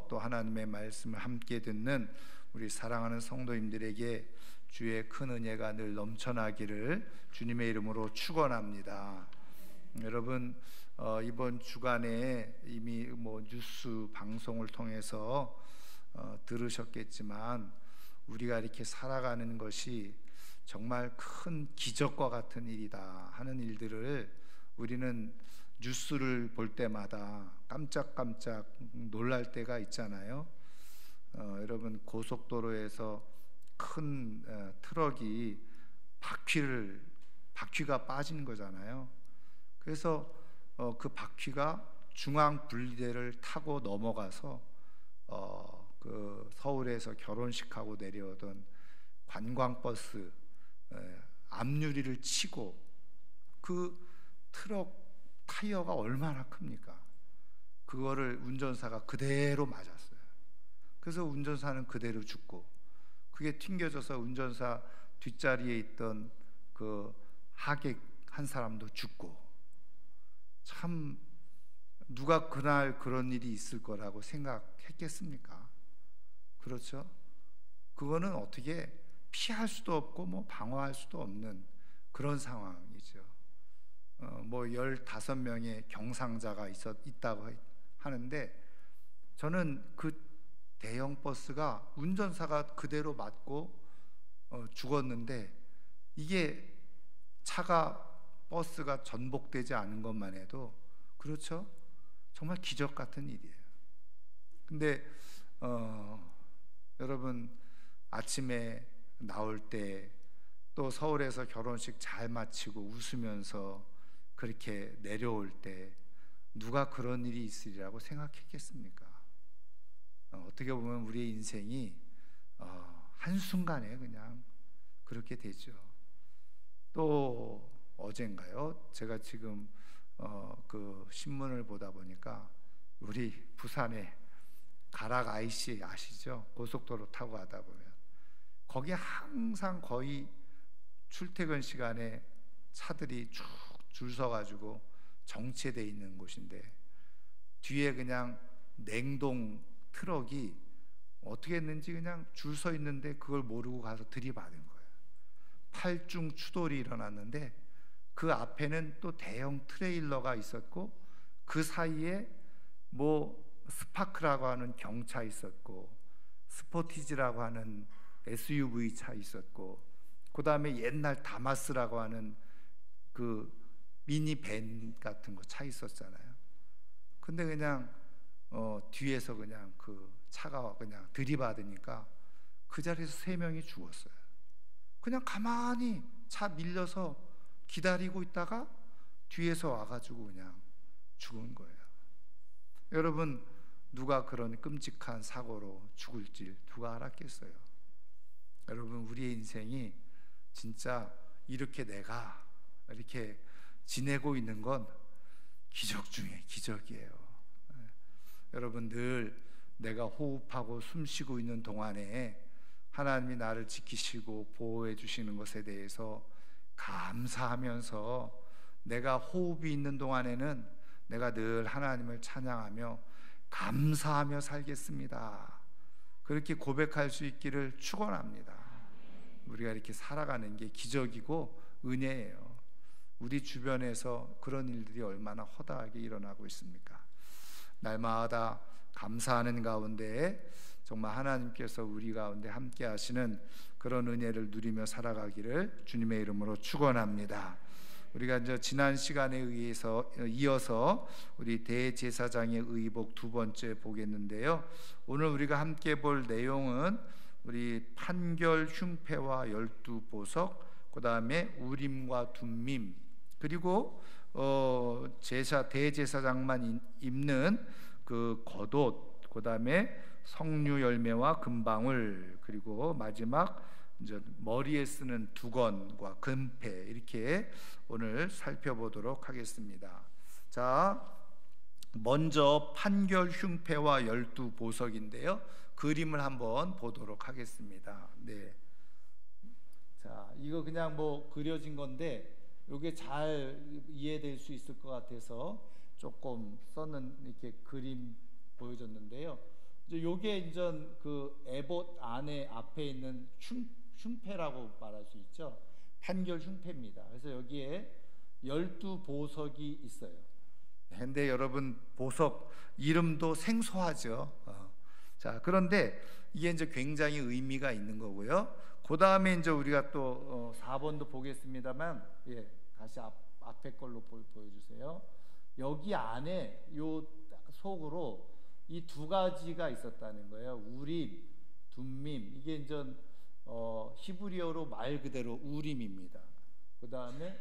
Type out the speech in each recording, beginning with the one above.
또 하나님의 말씀을 함께 듣는 우리 사랑하는 성도님들에게 주의 큰 은혜가 늘 넘쳐나기를 주님의 이름으로 축원합니다. 여러분, 이번 주간에 이미 뉴스 방송을 통해서 들으셨겠지만 우리가 이렇게 살아가는 것이 정말 큰 기적과 같은 일이다 하는 일들을 우리는 뉴스를 볼 때마다 깜짝깜짝 놀랄 때가 있잖아요. 여러분, 고속도로에서 큰 트럭이 바퀴가 빠진 거잖아요. 그래서 그 바퀴가 중앙 분리대를 타고 넘어가서 그 서울에서 결혼식하고 내려오던 관광버스 앞유리를 치고, 그 트럭 타이어가 얼마나 큽니까? 그거를 운전사가 그대로 맞았어요. 그래서 운전사는 그대로 죽고, 그게 튕겨져서 운전사 뒷자리에 있던 그 하객 한 사람도 죽고. 참, 누가 그날 그런 일이 있을 거라고 생각했겠습니까? 그렇죠? 그거는 어떻게 피할 수도 없고 방어할 수도 없는 그런 상황이죠. 15명의 경상자가 있다고 하는데, 저는 그 대형 버스가 운전사가 그대로 맞고 죽었는데, 이게 버스가 전복되지 않은 것만 해도, 그렇죠? 정말 기적 같은 일이에요. 근데 여러분, 아침에 나올 때 또 서울에서 결혼식 잘 마치고 웃으면서 그렇게 내려올 때 누가 그런 일이 있으리라고 생각했겠습니까? 어떻게 보면 우리의 인생이 한순간에 그냥 그렇게 되죠. 또 어젠가요? 제가 지금 그 신문을 보다 보니까 우리 부산에 가락 IC 아시죠? 고속도로 타고 가다 보면 거기 항상 거의 출퇴근 시간에 차들이 쭉 줄 서가지고 정체되어 있는 곳인데, 뒤에 그냥 냉동 트럭이 어떻게 했는지 그냥 줄 서 있는데 그걸 모르고 가서 들이받은 거예요. 8중 추돌이 일어났는데 그 앞에는 또 대형 트레일러가 있었고, 그 사이에 스파크라고 하는 경차 있었고, 스포티지라고 하는 SUV 차 있었고, 그 다음에 옛날 다마스라고 하는 그 미니밴 같은 거 차 있었잖아요. 근데 그냥 뒤에서 그냥 그 차가 그냥 들이받으니까 그 자리에서 3명이 죽었어요. 그냥 가만히 차 밀려서 기다리고 있다가 뒤에서 와가지고 그냥 죽은 거예요. 여러분, 누가 그런 끔찍한 사고로 죽을지 누가 알았겠어요? 여러분, 우리의 인생이 진짜 이렇게 내가 이렇게 지내고 있는 건 기적 중에 기적이에요. 여러분, 늘 내가 호흡하고 숨쉬고 있는 동안에 하나님이 나를 지키시고 보호해 주시는 것에 대해서 감사하면서, 내가 호흡이 있는 동안에는 내가 늘 하나님을 찬양하며 감사하며 살겠습니다, 그렇게 고백할 수 있기를 축원합니다. 우리가 이렇게 살아가는 게 기적이고 은혜예요. 우리 주변에서 그런 일들이 얼마나 허다하게 일어나고 있습니까? 날마다 감사하는 가운데 정말 하나님께서 우리 가운데 함께 하시는 그런 은혜를 누리며 살아가기를 주님의 이름으로 축원합니다. 우리가 이제 지난 시간에 이어서 우리 대제사장의 의복 2번째 보겠는데요, 오늘 우리가 함께 볼 내용은 우리 판결 흉패와 12보석, 그 다음에 우림과 둠밈, 그리고 대제사장만 입는 그 겉옷, 그 다음에 석류 열매와 금방울, 그리고 마지막 이제 머리에 쓰는 두건과 금패, 이렇게 오늘 살펴보도록 하겠습니다. 자, 먼저 판결 흉패와 12보석인데요, 그림을 한번 보도록 하겠습니다. 네. 자, 이거 그냥 그려진 건데 이게 잘 이해될 수 있을 것 같아서 조금 이렇게 그림 보여줬는데요. 이제 요게 이제 그 에봇 안에 앞에 있는 흉패라고 말할 수 있죠. 판결 흉패입니다. 그래서 여기에 12보석이 있어요. 근데 여러분, 보석 이름도 생소하죠. 자, 그런데 이게 이제 굉장히 의미가 있는 거고요. 그 다음에 이제 우리가 또 4번도 보겠습니다만, 다시 앞에 걸로 보여주세요. 여기 안에 요 속으로 이 두 가지가 있었다는 거예요. 우림, 둠밈. 이게 이제 히브리어로 말 그대로 우림입니다. 그 다음에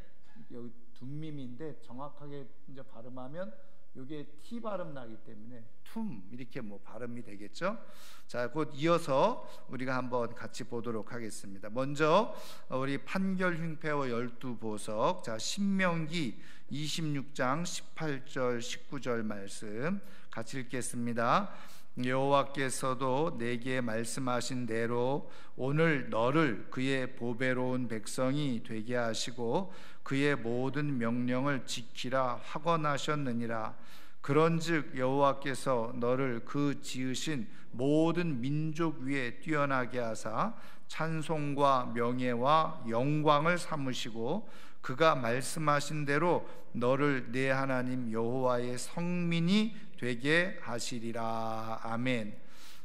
여기 둠밈인데 정확하게 이제 발음하면 이게 T 발음 나기 때문에 툼 이렇게 뭐 발음이 되겠죠. 자, 곧 이어서 우리가 한번 같이 보도록 하겠습니다. 먼저 우리 판결 흉패와 12보석. 자, 신명기 26장 18절 19절 말씀 같이 읽겠습니다. 여호와께서도 내게 말씀하신 대로 오늘 너를 그의 보배로운 백성이 되게 하시고 그의 모든 명령을 지키라 하건하셨느니라. 그런즉 여호와께서 너를 그 지으신 모든 민족 위에 뛰어나게 하사 찬송과 명예와 영광을 삼으시고 그가 말씀하신 대로 너를 내 하나님 여호와의 성민이 되게 하시리라. 아멘.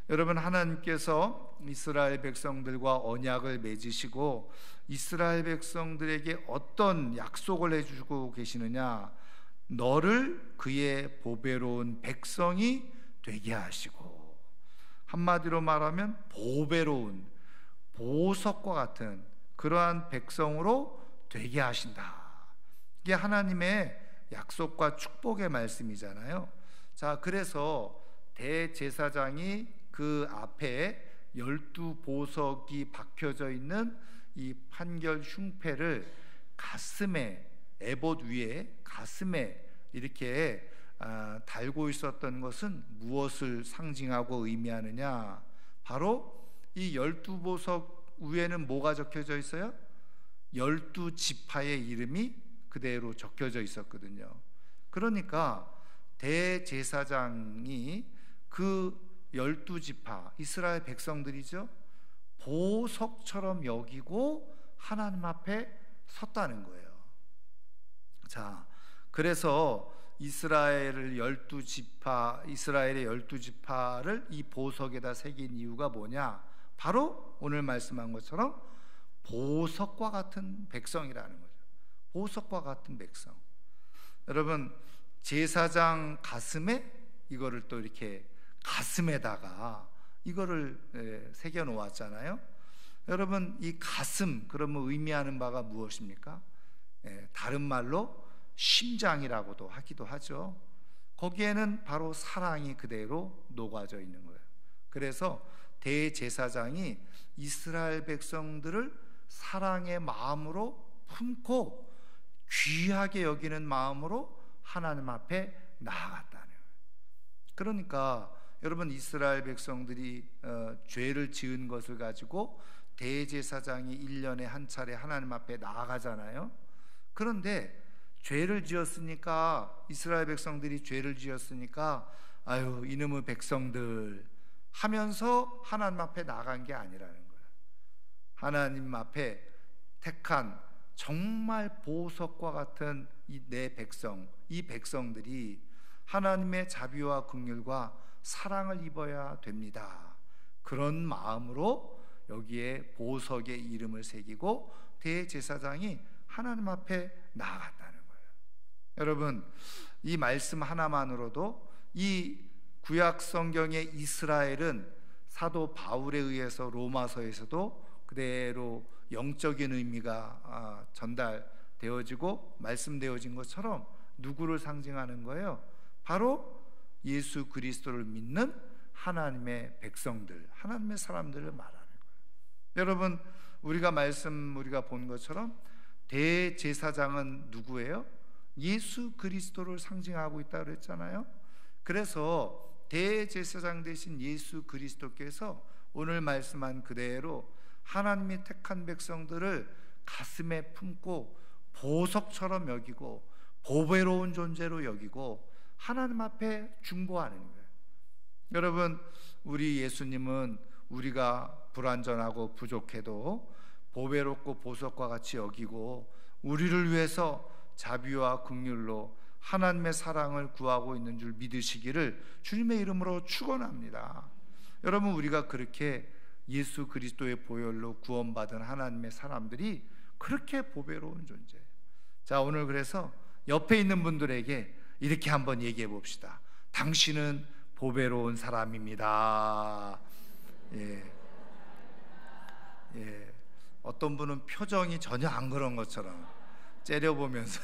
여러분, 하나님께서 이스라엘 백성들과 언약을 맺으시고 이스라엘 백성들에게 어떤 약속을 해주고 계시느냐? 너를 그의 보배로운 백성이 되게 하시고, 한마디로 말하면 보배로운 보석과 같은 그러한 백성으로 되게 하신다. 이게 하나님의 약속과 축복의 말씀이잖아요. 자, 그래서 대제사장이 그 앞에 12보석이 박혀져 있는 이 판결 흉패를 가슴에, 에봇 위에 가슴에 이렇게 달고 있었던 것은 무엇을 상징하고 의미하느냐? 바로 이 12보석 위에는 뭐가 적혀져 있어요? 12지파의 이름이 그대로 적혀져 있었거든요. 그러니까 대제사장이 그 12지파 이스라엘 백성들이죠, 보석처럼 여기고 하나님 앞에 섰다는 거예요. 자, 그래서 이스라엘의 12지파를 이 보석에다 새긴 이유가 뭐냐? 바로 오늘 말씀한 것처럼 보석과 같은 백성이라는 거죠. 보석과 같은 백성. 여러분, 제사장 가슴에 이거를 또 이렇게 가슴에다가 이거를 새겨 놓았잖아요. 여러분, 이 가슴 그러면 의미하는 바가 무엇입니까? 다른 말로 심장이라고도 하기도 하죠. 거기에는 바로 사랑이 그대로 녹아져 있는 거예요. 그래서 대제사장이 이스라엘 백성들을 사랑의 마음으로 품고 귀하게 여기는 마음으로 하나님 앞에 나아갔다는 거예요. 그러니까 여러분, 이스라엘 백성들이 죄를 지은 것을 가지고 대제사장이 1년에 한 차례 하나님 앞에 나아가잖아요. 그런데 죄를 지었으니까, 이스라엘 백성들이 죄를 지었으니까 아유 이놈의 백성들 하면서 하나님 앞에 나간 게 아니라는 거예요. 하나님 앞에 택한 정말 보석과 같은 이 내 백성, 이 백성들이 하나님의 자비와 긍휼과 사랑을 입어야 됩니다. 그런 마음으로 여기에 보석의 이름을 새기고 대제사장이 하나님 앞에 나아갔다는 거예요. 여러분, 이 말씀 하나만으로도 이 구약 성경의 이스라엘은 사도 바울에 의해서 로마서에서도 그대로 영적인 의미가 전달되어지고 말씀되어진 것처럼 누구를 상징하는 거예요? 바로 예수 그리스도를 믿는 하나님의 백성들, 하나님의 사람들을 말하는 거예요. 여러분, 우리가 본 것처럼 대제사장은 누구예요? 예수 그리스도를 상징하고 있다고 그랬잖아요. 그래서 대제사장 되신 예수 그리스도께서 오늘 말씀한 그대로 하나님이 택한 백성들을 가슴에 품고 보석처럼 여기고 보배로운 존재로 여기고 하나님 앞에 중보하는 거예요. 여러분, 우리 예수님은 우리가 불완전하고 부족해도 보배롭고 보석과 같이 여기고 우리를 위해서 자비와 긍휼로 하나님의 사랑을 구하고 있는 줄 믿으시기를 주님의 이름으로 축원합니다. 여러분, 우리가 그렇게 예수 그리스도의 보혈로 구원받은 하나님의 사람들이 그렇게 보배로운 존재. 자, 오늘 그래서 옆에 있는 분들에게 이렇게 한번 얘기해 봅시다. 당신은 보배로운 사람입니다. 어떤 분은 표정이 전혀 안 그런 것처럼 째려보면서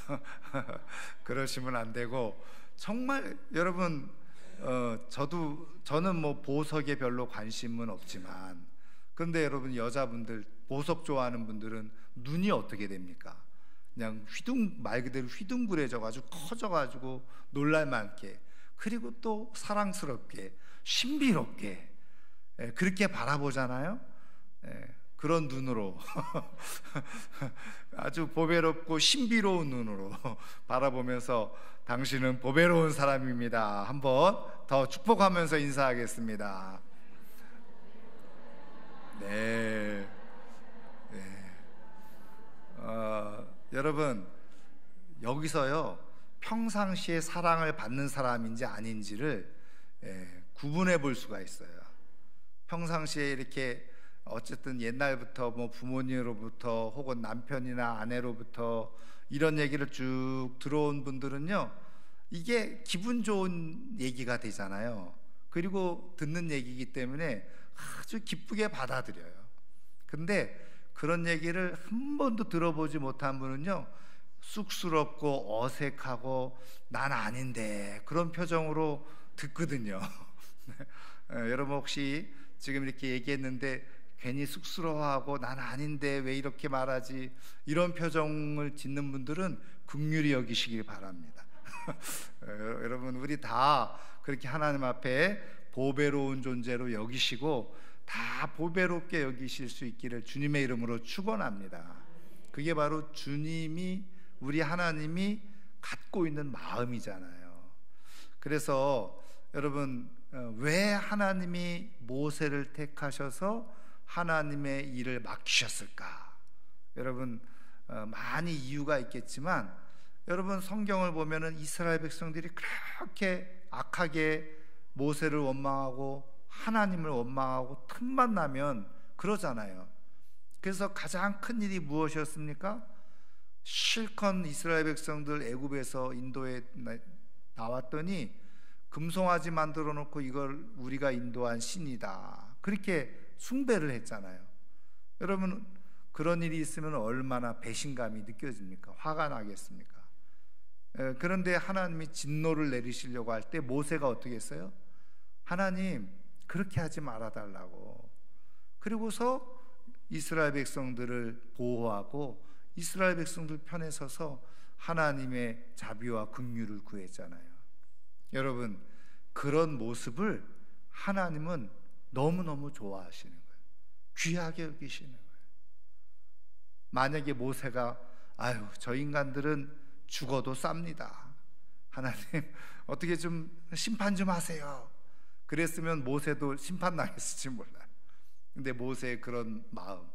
그러시면 안 되고, 정말 여러분, 저는 뭐 보석에 별로 관심은 없지만, 그런데 여러분, 여자분들 보석 좋아하는 분들은 눈이 어떻게 됩니까? 그냥 말 그대로 휘둥그레져 가지고 커져가지고 놀랄만하게, 그리고 또 사랑스럽게 신비롭게 그렇게 바라보잖아요. 그런 눈으로 아주 보배롭고 신비로운 눈으로 바라보면서 당신은 보배로운 사람입니다. 한번 더 축복하면서 인사하겠습니다. 네. 여러분, 여기서요, 평상시에 사랑을 받는 사람인지 아닌지를 구분해 볼 수가 있어요. 평상시에 이렇게 어쨌든 옛날부터 뭐 부모님으로부터 혹은 남편이나 아내로부터 이런 얘기를 쭉 들어온 분들은요, 이게 기분 좋은 얘기가 되잖아요. 그리고 듣는 얘기이기 때문에 아주 기쁘게 받아들여요. 근데 그런 얘기를 한 번도 들어보지 못한 분은요, 쑥스럽고 어색하고 난 아닌데 그런 표정으로 듣거든요. 여러분, 혹시 지금 이렇게 얘기했는데 괜히 쑥스러워하고 난 아닌데 왜 이렇게 말하지, 이런 표정을 짓는 분들은 긍휼히 여기시길 바랍니다. 여러분, 우리 다 그렇게 하나님 앞에 보배로운 존재로 여기시고 다 보배롭게 여기실 수 있기를 주님의 이름으로 축원합니다. 그게 바로 주님이, 우리 하나님이 갖고 있는 마음이잖아요. 그래서 여러분, 왜 하나님이 모세를 택하셔서 하나님의 일을 맡기셨을까? 여러분, 많이 이유가 있겠지만, 여러분, 성경을 보면은 이스라엘 백성들이 그렇게 악하게 모세를 원망하고 하나님을 원망하고 틈만 나면 그러잖아요. 그래서 가장 큰 일이 무엇이었습니까? 실컷 이스라엘 백성들 애굽에서 인도에 나왔더니 금송아지 만들어 놓고 이걸 우리가 인도한 신이다, 그렇게 숭배를 했잖아요. 여러분, 그런 일이 있으면 얼마나 배신감이 느껴집니까? 화가 나겠습니까? 그런데 하나님이 진노를 내리시려고 할 때 모세가 어떻게 했어요? 하나님, 그렇게 하지 말아달라고. 그리고서 이스라엘 백성들을 보호하고 이스라엘 백성들 편에 서서 하나님의 자비와 긍휼을 구했잖아요. 여러분, 그런 모습을 하나님은 너무너무 좋아하시는 거예요. 귀하게 여기시는 거예요. 만약에 모세가 아유, 저 인간들은 죽어도 쌉니다, 하나님 어떻게 좀 심판 좀 하세요, 그랬으면 모세도 심판당했을지 몰라요. 근데 모세의 그런 마음,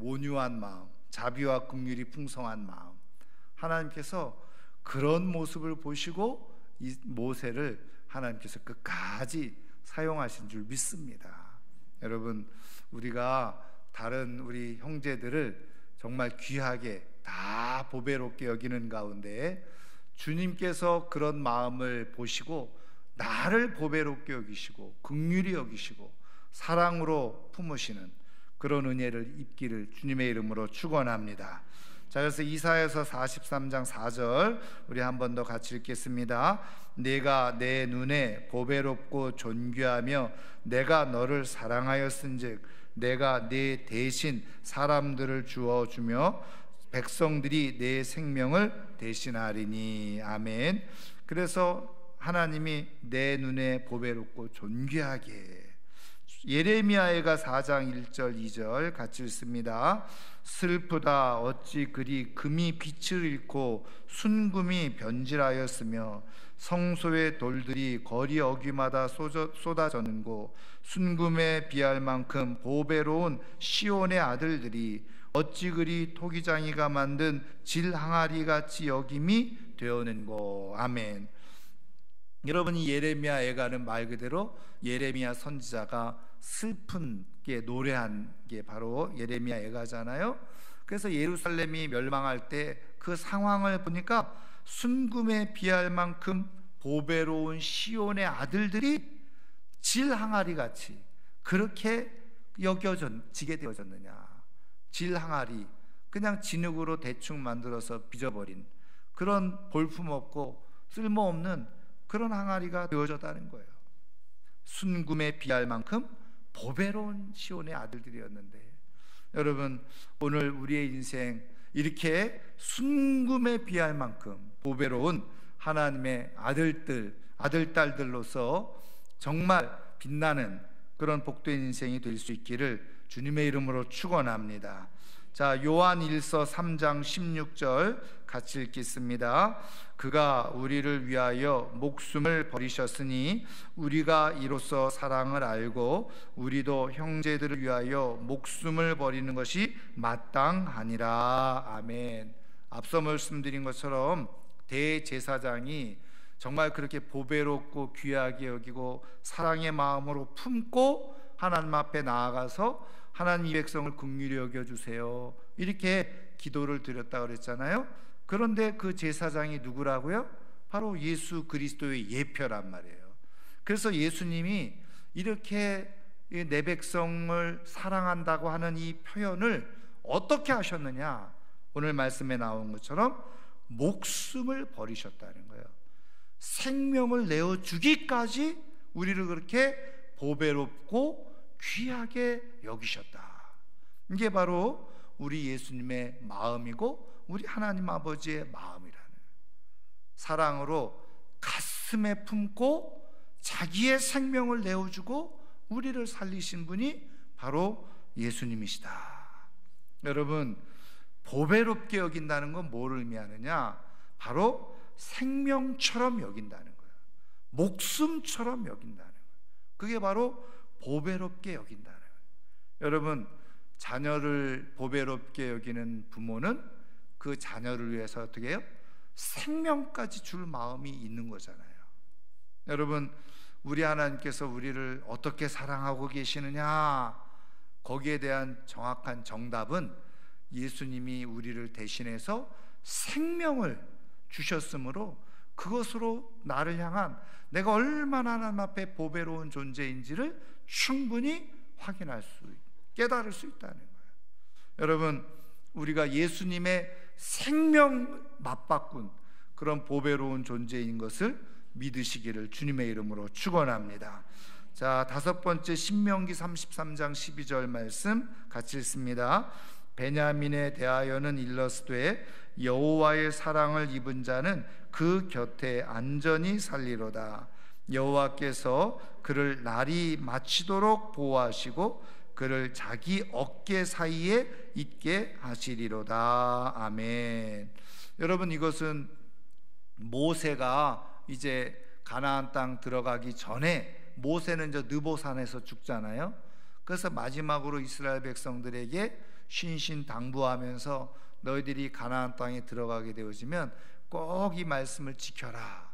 온유한 마음, 자비와 긍휼이 풍성한 마음, 하나님께서 그런 모습을 보시고 이 모세를 하나님께서 끝까지 사용하신 줄 믿습니다. 여러분, 우리가 다른 우리 형제들을 정말 귀하게 다 보배롭게 여기는 가운데 주님께서 그런 마음을 보시고 나를 보배롭게 여기시고 긍휼히 여기시고 사랑으로 품으시는 그런 은혜를 입기를 주님의 이름으로 축원합니다. 자, 그래서 이사야서 43장 4절 우리 한 번 더 같이 읽겠습니다. 내가 내 눈에 보배롭고 존귀하며 내가 너를 사랑하였은즉 내가 네 대신 사람들을 주어주며 백성들이 내 생명을 대신하리니. 아멘. 그래서 하나님이 내 눈에 보배롭고 존귀하게, 예레미야가 4장 1절 2절 같이 읽습니다. 슬프다, 어찌 그리 금이 빛을 잃고 순금이 변질하였으며 성소의 돌들이 거리 어귀마다 쏟아졌는고 순금에 비할 만큼 보배로운 시온의 아들들이 어찌 그리 토기장이가 만든 질 항아리 같이 여김이 되었는고. 아멘. 여러분이 예레미야 애가는 말 그대로 예레미야 선지자가 슬픈 게 노래한 게 바로 예레미야 애가잖아요. 그래서 예루살렘이 멸망할 때 그 상황을 보니까 순금에 비할 만큼 보배로운 시온의 아들들이 질 항아리 같이 그렇게 여겨지게 되어졌느냐. 질 항아리, 그냥 진흙으로 대충 만들어서 빚어버린 그런 볼품없고 쓸모없는 그런 항아리가 되어졌다는 거예요. 순금에 비할 만큼 보배로운 시온의 아들들이었는데, 여러분 오늘 우리의 인생 이렇게 순금에 비할 만큼 보배로운 하나님의 아들들, 아들딸들로서 정말 빛나는 그런 복된 인생이 될 수 있기를 주님의 이름으로 축원합니다. 자, 요한일서 3장 16절 같이 읽겠습니다. 그가 우리를 위하여 목숨을 버리셨으니 우리가 이로써 사랑을 알고 우리도 형제들을 위하여 목숨을 버리는 것이 마땅하니라. 아멘. 앞서 말씀드린 것처럼 대제사장이 정말 그렇게 보배롭고 귀하게 여기고 사랑의 마음으로 품고 하나님 앞에 나아가서 하나님 이 백성을 긍휼히 여겨주세요 이렇게 기도를 드렸다고 그랬잖아요. 그런데 그 제사장이 누구라고요? 바로 예수 그리스도의 예표란 말이에요. 그래서 예수님이 이렇게 내 백성을 사랑한다고 하는 이 표현을 어떻게 하셨느냐, 오늘 말씀에 나온 것처럼 목숨을 버리셨다는 거예요. 생명을 내어주기까지 우리를 그렇게 보배롭고 귀하게 여기셨다. 이게 바로 우리 예수님의 마음이고 우리 하나님 아버지의 마음이라는, 사랑으로 가슴에 품고 자기의 생명을 내어주고 우리를 살리신 분이 바로 예수님이시다. 여러분, 보배롭게 여긴다는 건 뭘 의미하느냐? 바로 생명처럼 여긴다는 거예요. 목숨처럼 여긴다는 거예요. 그게 바로 보배롭게 여긴다는 거예요. 여러분, 자녀를 보배롭게 여기는 부모는 그 자녀를 위해서 어떻게 해요? 생명까지 줄 마음이 있는 거잖아요. 여러분, 우리 하나님께서 우리를 어떻게 사랑하고 계시느냐, 거기에 대한 정확한 정답은 예수님이 우리를 대신해서 생명을 주셨으므로 그것으로 나를 향한 내가 얼마나 하나님 앞에 보배로운 존재인지를 충분히 확인할 수, 깨달을 수 있다는 거예요. 여러분, 우리가 예수님의 생명 맞바꾼 그런 보배로운 존재인 것을 믿으시기를 주님의 이름으로 축원합니다. 자, 다섯 번째 신명기 33장 12절 말씀 같이 읽습니다. 베냐민에 대하여는 일러스되 여호와의 사랑을 입은 자는 그 곁에 안전히 살리로다. 여호와께서 그를 날이 마치도록 보호하시고 그를 자기 어깨 사이에 있게 하시리로다. 아멘. 여러분, 이것은 모세가 이제 가나안 땅 들어가기 전에, 모세는 저 느보산에서 죽잖아요. 그래서 마지막으로 이스라엘 백성들에게 신신당부하면서 너희들이 가나안 땅에 들어가게 되어지면 꼭 이 말씀을 지켜라.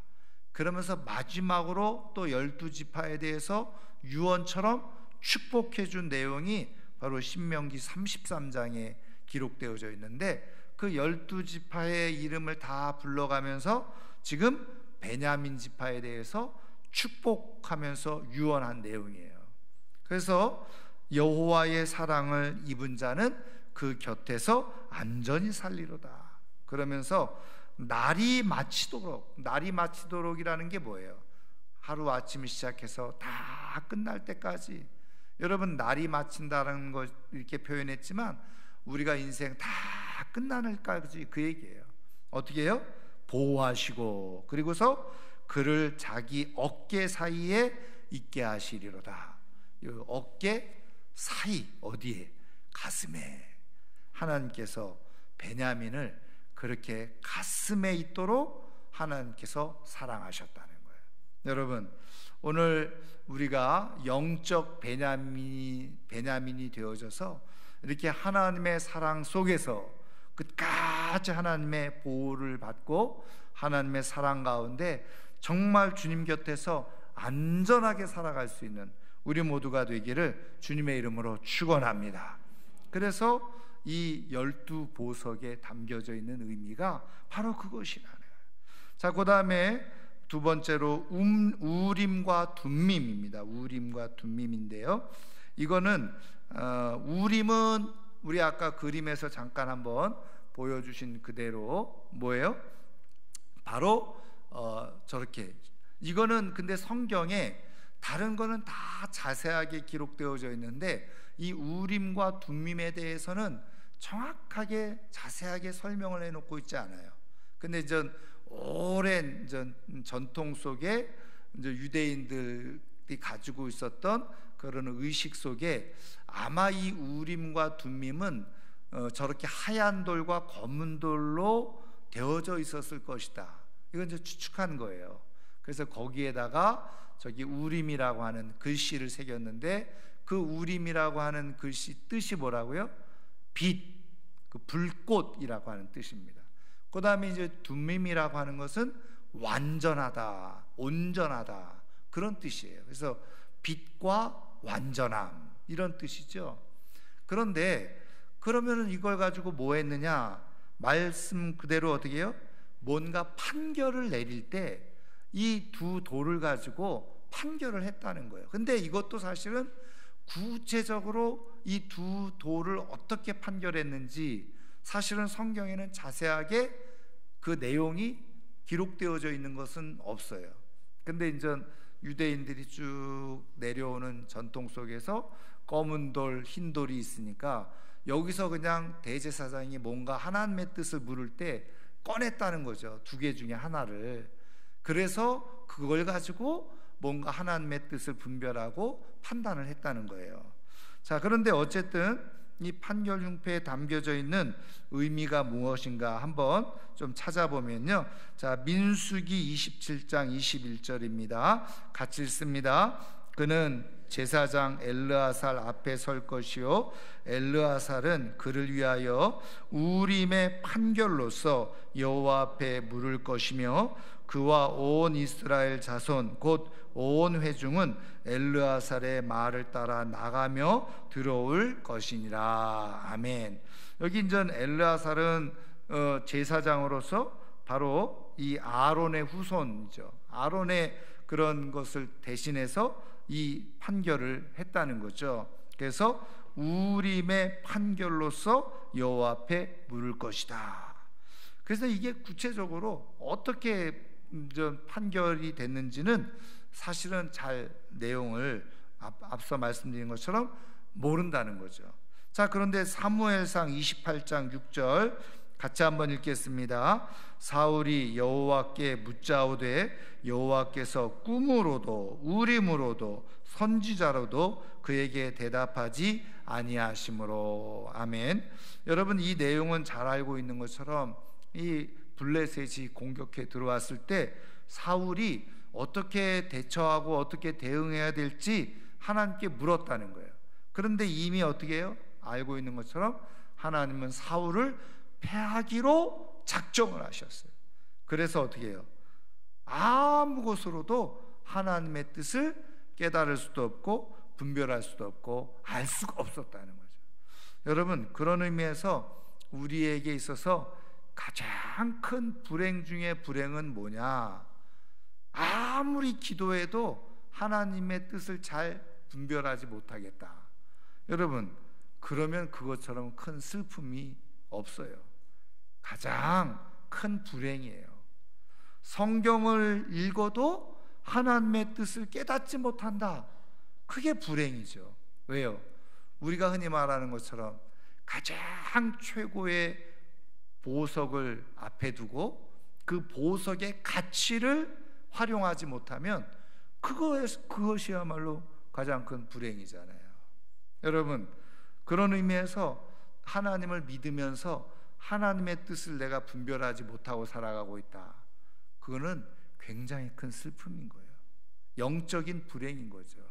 그러면서 마지막으로 또 12지파에 대해서 유언처럼 축복해 준 내용이 바로 신명기 33장에 기록되어져 있는데, 그 12지파의 이름을 다 불러가면서 지금 베냐민 지파에 대해서 축복하면서 유언한 내용이에요. 그래서 여호와의 사랑을 입은 자는 그 곁에서 안전히 살리로다. 그러면서 날이 마치도록, 날이 마치도록이라는 게 뭐예요? 하루 아침 시작해서 다 끝날 때까지. 여러분, 날이 마친다는 걸 이렇게 표현했지만 우리가 인생 다 끝나는 까지 그 얘기예요. 어떻게 해요? 보호하시고 그리고서 그를 자기 어깨 사이에 있게 하시리로다. 이 어깨 사이, 어디에? 가슴에. 하나님께서 베냐민을 그렇게 가슴에 있도록 하나님께서 사랑하셨다는 거예요. 여러분, 오늘 우리가 영적 베냐민이 되어져서 이렇게 하나님의 사랑 속에서 끝까지 하나님의 보호를 받고 하나님의 사랑 가운데 정말 주님 곁에서 안전하게 살아갈 수 있는 우리 모두가 되기를 주님의 이름으로 축원합니다. 그래서 이 12보석에 담겨져 있는 의미가 바로 그것이라는 거예요. 자, 그 다음에 두 번째로 우림과 둠밈입니다. 우림과 둠밈인데요, 이거는 우림은 우리 아까 그림에서 잠깐 한번 보여주신 그대로 뭐예요? 바로 저렇게, 이거는 근데 성경에 다른 거는 다 자세하게 기록되어져 있는데 이 우림과 둠밈에 대해서는 정확하게 자세하게 설명을 해놓고 있지 않아요. 근데 이제 오랜 전통 속에 이제 유대인들이 가지고 있었던 그런 의식 속에 아마 이 우림과 둠밈은 저렇게 하얀 돌과 검은 돌로 되어져 있었을 것이다. 이건 이제 추측한 거예요. 그래서 거기에다가 저기 우림이라고 하는 글씨를 새겼는데 그 우림이라고 하는 글씨 뜻이 뭐라고요? 빛, 그 불꽃이라고 하는 뜻입니다. 그 다음에 이제 둠밈이라고 하는 것은 완전하다, 온전하다, 그런 뜻이에요. 그래서 빛과 완전함, 이런 뜻이죠. 그런데 그러면은 이걸 가지고 뭐 했느냐? 말씀 그대로 어떻게 해요? 뭔가 판결을 내릴 때 이 두 돌을 가지고 판결을 했다는 거예요. 근데 이것도 사실은 구체적으로 이 두 돌을 어떻게 판결했는지 사실은 성경에는 자세하게 그 내용이 기록되어져 있는 것은 없어요. 근데 이제 유대인들이 쭉 내려오는 전통 속에서 검은 돌, 흰 돌이 있으니까 여기서 그냥 대제사장이 뭔가 하나님의 뜻을 물을 때 꺼냈다는 거죠. 두 개 중에 하나를. 그래서 그걸 가지고 뭔가 하나님의 뜻을 분별하고 판단을 했다는 거예요. 자, 그런데 어쨌든 이 판결 흉패에 담겨져 있는 의미가 무엇인가 한번 좀 찾아보면요, 자, 민수기 27장 21절입니다. 같이 읽습니다. 그는 제사장 엘르아살 앞에 설 것이요 엘르아살은 그를 위하여 우림의 판결로서 여호와 앞에 물을 것이며 그와 온 이스라엘 자손 곧 온 회중은 엘르아살의 말을 따라 나가며 들어올 것이니라. 아멘. 여기 이제 엘르아살은 제사장으로서 바로 이 아론의 후손이죠. 아론의 그런 것을 대신해서 이 판결을 했다는 거죠. 그래서 우림의 판결로서 여호와 앞에 물을 것이다. 그래서 이게 구체적으로 어떻게 판결이 됐는지는 사실은 잘 내용을 앞서 말씀드린 것처럼 모른다는 거죠. 자, 그런데 사무엘상 28장 6절 같이 한번 읽겠습니다. 사울이 여호와께 묻자오되 여호와께서 꿈으로도 우림으로도 선지자로도 그에게 대답하지 아니하시므로. 아멘. 여러분, 이 내용은 잘 알고 있는 것처럼 이 블레셋이 공격해 들어왔을 때 사울이 어떻게 대처하고 어떻게 대응해야 될지 하나님께 물었다는 거예요. 그런데 이미 어떻게 해요? 알고 있는 것처럼 하나님은 사울을 패하기로 작정을 하셨어요. 그래서 어떻게 해요? 아무 것으로도 하나님의 뜻을 깨달을 수도 없고 분별할 수도 없고 알 수가 없었다는 거죠. 여러분, 그런 의미에서 우리에게 있어서 가장 큰 불행 중에 불행은 뭐냐? 아무리 기도해도 하나님의 뜻을 잘 분별하지 못하겠다. 여러분, 그러면 그것처럼 큰 슬픔이 없어요. 가장 큰 불행이에요. 성경을 읽어도 하나님의 뜻을 깨닫지 못한다. 그게 불행이죠. 왜요? 우리가 흔히 말하는 것처럼 가장 최고의 보석을 앞에 두고 그 보석의 가치를 활용하지 못하면 그것이야말로 가장 큰 불행이잖아요. 여러분, 그런 의미에서 하나님을 믿으면서 하나님의 뜻을 내가 분별하지 못하고 살아가고 있다. 그거는 굉장히 큰 슬픔인 거예요. 영적인 불행인 거죠.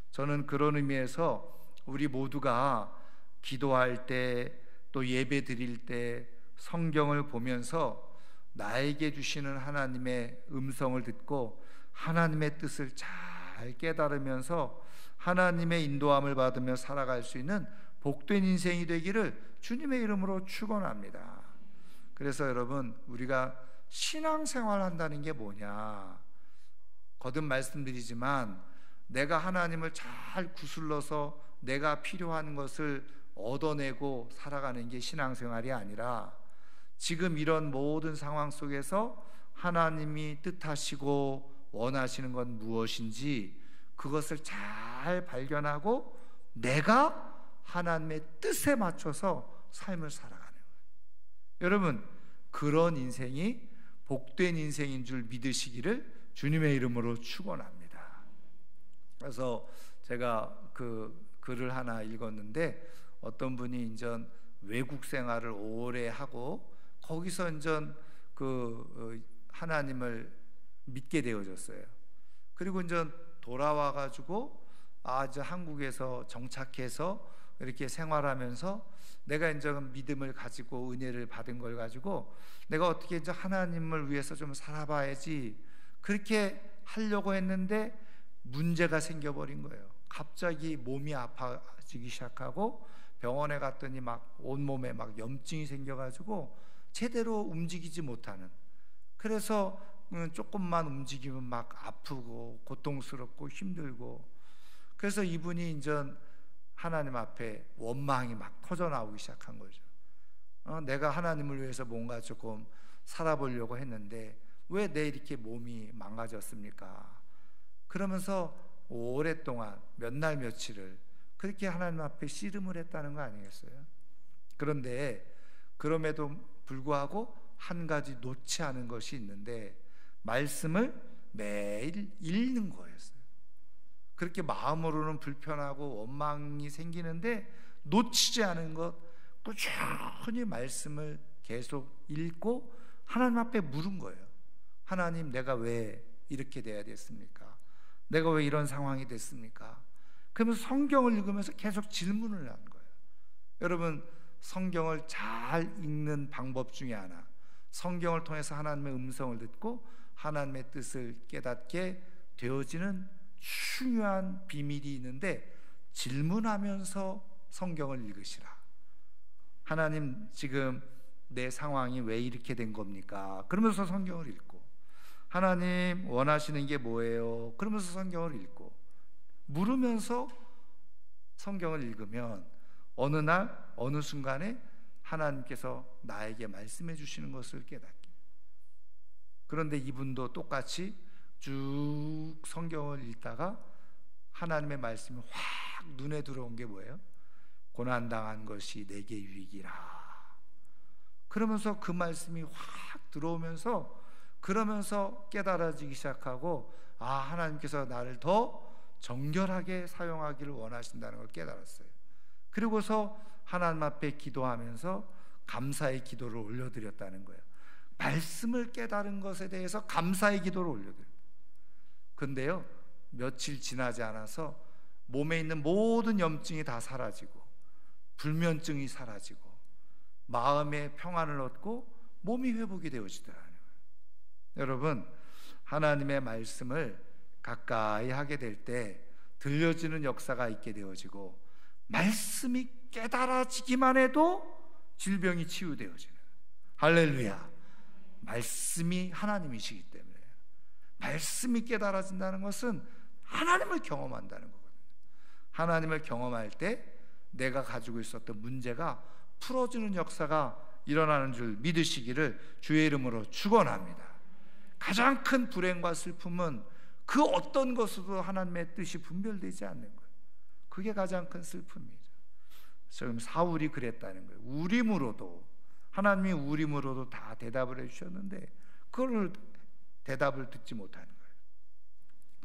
저는 그런 의미에서 우리 모두가 기도할 때 또 예배 드릴 때 성경을 보면서 나에게 주시는 하나님의 음성을 듣고 하나님의 뜻을 잘 깨달으면서 하나님의 인도함을 받으며 살아갈 수 있는 복된 인생이 되기를 주님의 이름으로 축원합니다. 그래서 여러분, 우리가 신앙생활 한다는 게 뭐냐? 거듭 말씀드리지만 내가 하나님을 잘 구슬러서 내가 필요한 것을 얻어내고 살아가는 게 신앙생활이 아니라 지금 이런 모든 상황 속에서 하나님이 뜻하시고 원하시는 건 무엇인지 그것을 잘 발견하고 내가 하나님의 뜻에 맞춰서 삶을 살아가는 거예요. 여러분, 그런 인생이 복된 인생인 줄 믿으시기를 주님의 이름으로 축원합니다. 그래서 제가 그 글을 하나 읽었는데 어떤 분이 인전 외국 생활을 오래 하고 거기서 인전 그 하나님을 믿게 되어졌어요. 그리고 인전 돌아와 가지고 이제 한국에서 정착해서 이렇게 생활하면서 내가 이제 믿음을 가지고 은혜를 받은 걸 가지고 내가 어떻게 이제 하나님을 위해서 좀 살아봐야지 그렇게 하려고 했는데 문제가 생겨버린 거예요. 갑자기 몸이 아파지기 시작하고 병원에 갔더니 막 온몸에 막 염증이 생겨가지고 제대로 움직이지 못하는, 그래서 조금만 움직이면 막 아프고 고통스럽고 힘들고, 그래서 이분이 이제 하나님 앞에 원망이 막 터져 나오기 시작한 거죠. 내가 하나님을 위해서 뭔가 조금 살아보려고 했는데 왜 내 이렇게 몸이 망가졌습니까? 그러면서 오랫동안 몇 날 며칠을 그렇게 하나님 앞에 씨름을 했다는 거 아니겠어요? 그런데 그럼에도 불구하고 한 가지 놓지 않은 것이 있는데 말씀을 매일 읽는 거였어요. 그렇게 마음으로는 불편하고 원망이 생기는데 놓치지 않은 것, 꾸준히 말씀을 계속 읽고 하나님 앞에 물은 거예요. 하나님, 내가 왜 이렇게 돼야 됐습니까? 내가 왜 이런 상황이 됐습니까? 그러면서 성경을 읽으면서 계속 질문을 한 거예요. 여러분, 성경을 잘 읽는 방법 중에 하나, 성경을 통해서 하나님의 음성을 듣고 하나님의 뜻을 깨닫게 되어지는 중요한 비밀이 있는데, 질문하면서 성경을 읽으시라. 하나님, 지금 내 상황이 왜 이렇게 된 겁니까? 그러면서 성경을 읽고, 하나님 원하시는 게 뭐예요? 그러면서 성경을 읽고, 물으면서 성경을 읽으면 어느 날 어느 순간에 하나님께서 나에게 말씀해 주시는 것을 깨닫게. 그런데 이분도 똑같이 쭉 성경을 읽다가 하나님의 말씀이 확 눈에 들어온 게 뭐예요? 고난당한 것이 내게 유익이라. 그러면서 그 말씀이 확 들어오면서 그러면서 깨달아지기 시작하고, 하나님께서 나를 더 정결하게 사용하기를 원하신다는 걸 깨달았어요. 그리고서 하나님 앞에 기도하면서 감사의 기도를 올려드렸다는 거예요. 말씀을 깨달은 것에 대해서 감사의 기도를 올려드렸어요. 근데요, 며칠 지나지 않아서 몸에 있는 모든 염증이 다 사라지고 불면증이 사라지고 마음의 평안을 얻고 몸이 회복이 되어지더라는 거예요. 여러분, 하나님의 말씀을 가까이 하게 될 때 들려지는 역사가 있게 되어지고, 말씀이 깨달아지기만 해도 질병이 치유되어지는, 할렐루야. 말씀이 하나님이시기 때문에, 말씀이 깨달아진다는 것은 하나님을 경험한다는 거거든요. 하나님을 경험할 때 내가 가지고 있었던 문제가 풀어지는 역사가 일어나는 줄 믿으시기를 주의 이름으로 축원합니다. 가장 큰 불행과 슬픔은 그 어떤 것으로도 하나님의 뜻이 분별되지 않는 거예요. 그게 가장 큰 슬픔이죠. 지금 사울이 그랬다는 거예요. 우림으로도, 하나님이 우림으로도 다 대답을 해주셨는데 그걸 대답을 듣지 못하는 거예요.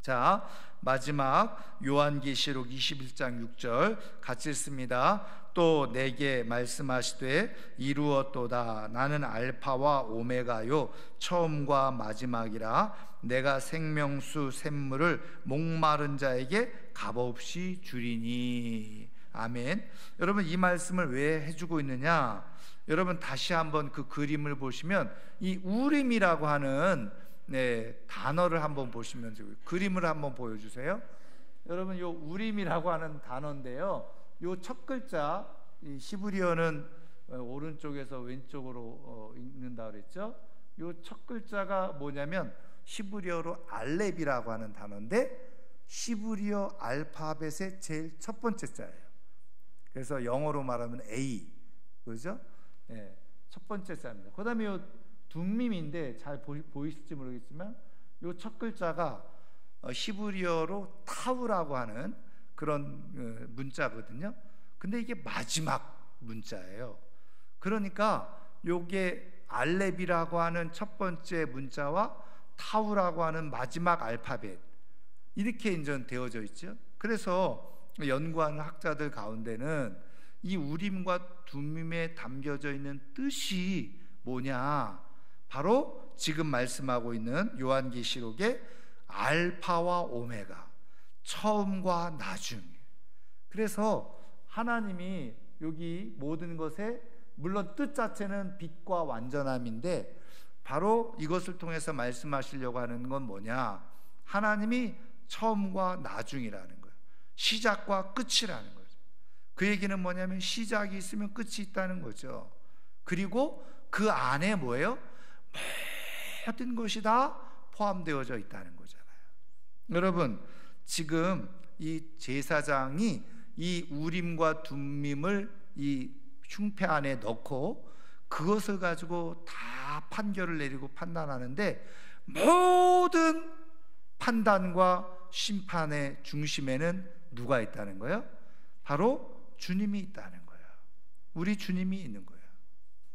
자, 마지막 요한계시록 21장 6절 같이 읽습니다. 또 내게 말씀하시되 이루었도다. 나는 알파와 오메가요 처음과 마지막이라. 내가 생명수 샘물을 목마른 자에게 값없이 주리니. 아멘. 여러분, 이 말씀을 왜 해주고 있느냐? 여러분, 다시 한번 그 그림을 보시면 이 우림이라고 하는 단어를 한번 보시면 되고요. 그림을 한번 보여주세요. 여러분, 요 우림이라고 하는 단어인데요, 요 첫 글자, 이 히브리어는 오른쪽에서 왼쪽으로 읽는다 그랬죠. 요 첫 글자가 뭐냐면 히브리어로 알렙이라고 하는 단어인데, 히브리어 알파벳의 제일 첫 번째 자예요. 그래서 영어로 말하면 A, 그죠? 네, 첫 번째 자입니다. 그 다음에 요 둠밈인데 잘 보이실지 모르겠지만 요 첫 글자가 히브리어로 타우라고 하는 그런 문자거든요. 근데 이게 마지막 문자예요. 그러니까 요게 알렙이라고 하는 첫 번째 문자와 타우라고 하는 마지막 알파벳, 이렇게 이제 되어져 있죠. 그래서 연구하는 학자들 가운데는 이 우림과 둠밈에 담겨져 있는 뜻이 뭐냐, 바로 지금 말씀하고 있는 요한계시록의 알파와 오메가, 처음과 나중. 그래서 하나님이 여기 모든 것에, 물론 뜻 자체는 빛과 완전함인데, 바로 이것을 통해서 말씀하시려고 하는 건 뭐냐, 하나님이 처음과 나중이라는 거예요. 시작과 끝이라는 거죠. 그 얘기는 뭐냐면 시작이 있으면 끝이 있다는 거죠. 그리고 그 안에 뭐예요? 모든 것이 다 포함되어져 있다는 거잖아요. 여러분, 지금 이 제사장이 이 우림과 둠밈을 이 흉패 안에 넣고 그것을 가지고 다 판결을 내리고 판단하는데, 모든 판단과 심판의 중심에는 누가 있다는 거예요? 바로 주님이 있다는 거예요. 우리 주님이 있는 거예요.